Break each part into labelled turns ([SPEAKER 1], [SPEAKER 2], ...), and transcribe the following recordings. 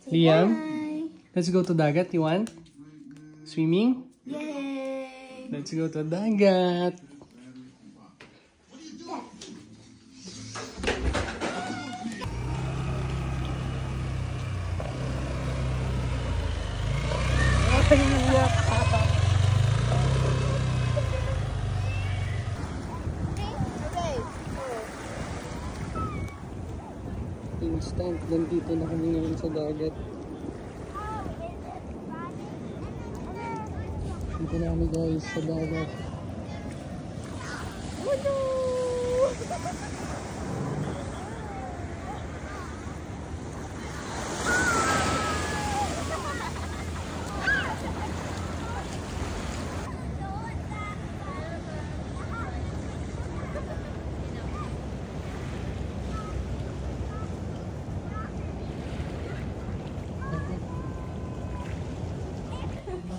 [SPEAKER 1] Liam, let's go to dagat. You want? Swimming?
[SPEAKER 2] Yay!
[SPEAKER 1] Let's go to dagat. Instant, nandito na kami ngayon sa dagat. Dito na kami guys sa dagat.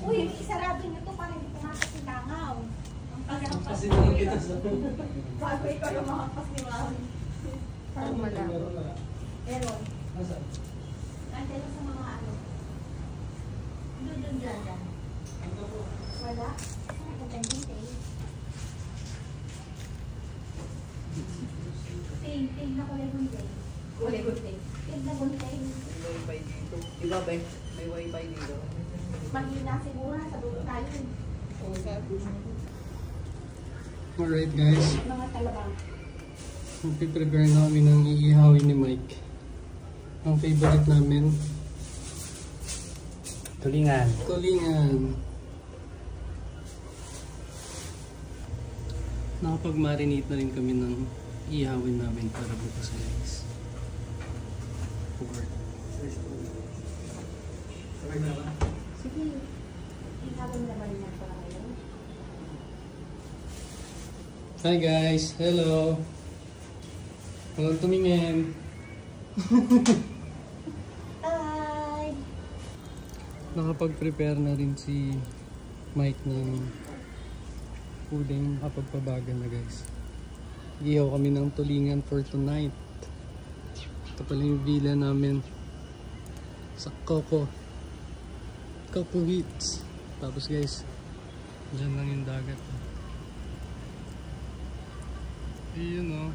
[SPEAKER 2] Uy, isarado nyo to para hindi pumakas yung langaw. Ang pagkakas.
[SPEAKER 1] Kasi naman kita sa...
[SPEAKER 2] Bago ikaw yung makakas ni Mami. Parang malabo. Meron.
[SPEAKER 1] Nasaan?
[SPEAKER 2] Nandiyan sa mga ano. Doon dyan. Wala. Ting na kulay gunting. Kulay gunting. Ting na gunting.
[SPEAKER 3] May wifi dito. Diba ba? May wifi dito.
[SPEAKER 2] Mahina siguro sa dulo tayo.
[SPEAKER 1] Alright guys,
[SPEAKER 2] Mga talabang.
[SPEAKER 1] magpiprepare na kami ng iihawin ni Mike. Ang favorite namin,
[SPEAKER 4] Tulingan.
[SPEAKER 1] tulingan. Nakapag-marinate na rin kami ng iihawin namin para bukas guys. Pork.
[SPEAKER 2] Sige. Hinabang naman niya para ngayon.
[SPEAKER 1] Hi guys, hello. Walang tumingin.
[SPEAKER 2] Hi!
[SPEAKER 1] Nakapag-prepare na rin si Mike ng puding kapagpabaga na guys. Ihaw kami ng tulingan for tonight. Ito pala yung villa namin sa Coco Hits. Tapos guys, dyan lang yung dagat. Ayun o.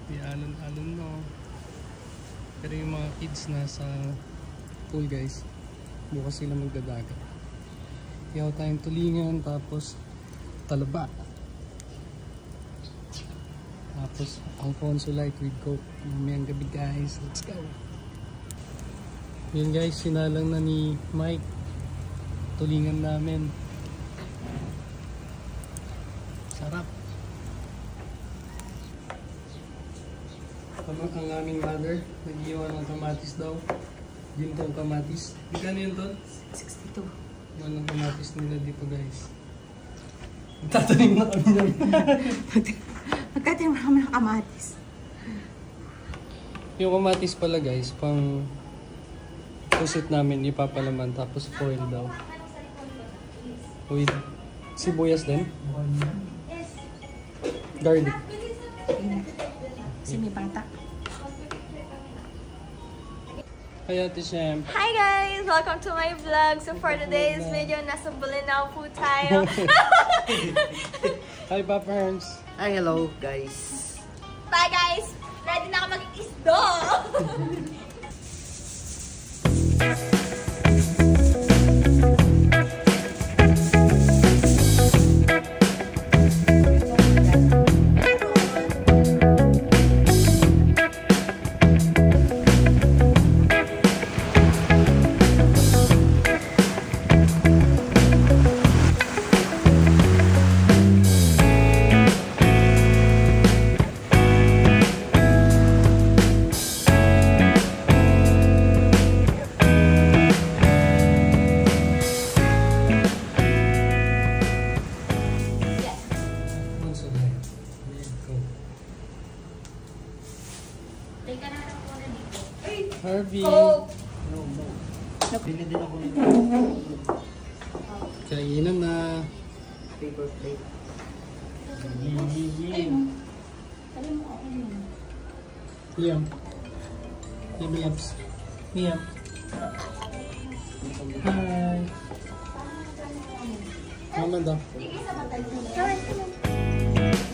[SPEAKER 1] May alon-alon no. Pero yung mga kids nasa pool guys. Bukas sila magdadagat. Ihaw tayong tulingan, tapos talaba. Tapos Alfonso Light with Coke. Mamayang gabi guys. Let's go! Yun guys, sinalang na ni Mike. Tulingan namin. Sarap. Ang aming mother, nag-iwan ng kamatis daw. Gintong kamatis. Magkano yun doon?
[SPEAKER 3] 62.
[SPEAKER 1] Walang kamatis nila dito guys. Tatanim na kami namin.
[SPEAKER 2] Magkatanim na kami ng kamatis.
[SPEAKER 1] Yung kamatis pala guys, pang pusit namin ipapalaman, tapos foil daw. With sibuyas din. Garlic.
[SPEAKER 2] Si may bata.
[SPEAKER 1] Hi Ate Shem.
[SPEAKER 5] Hi guys! Welcome to my vlog. So for today's video, nasa Bulinaw po tayo.
[SPEAKER 1] Hi Papa Ernst.
[SPEAKER 3] Hi, hello guys.
[SPEAKER 5] Bye guys! Ready na ako mag-isdo!
[SPEAKER 2] Teka na lang muna dito.
[SPEAKER 1] Harvey.
[SPEAKER 5] Oh!
[SPEAKER 3] Bili din ako nito.
[SPEAKER 1] Kainan na.
[SPEAKER 3] Paper plate.
[SPEAKER 2] Sabi mo ako yun.
[SPEAKER 1] Liam. Liam Labs. Mia. Hi. Mama daw.
[SPEAKER 5] Hi.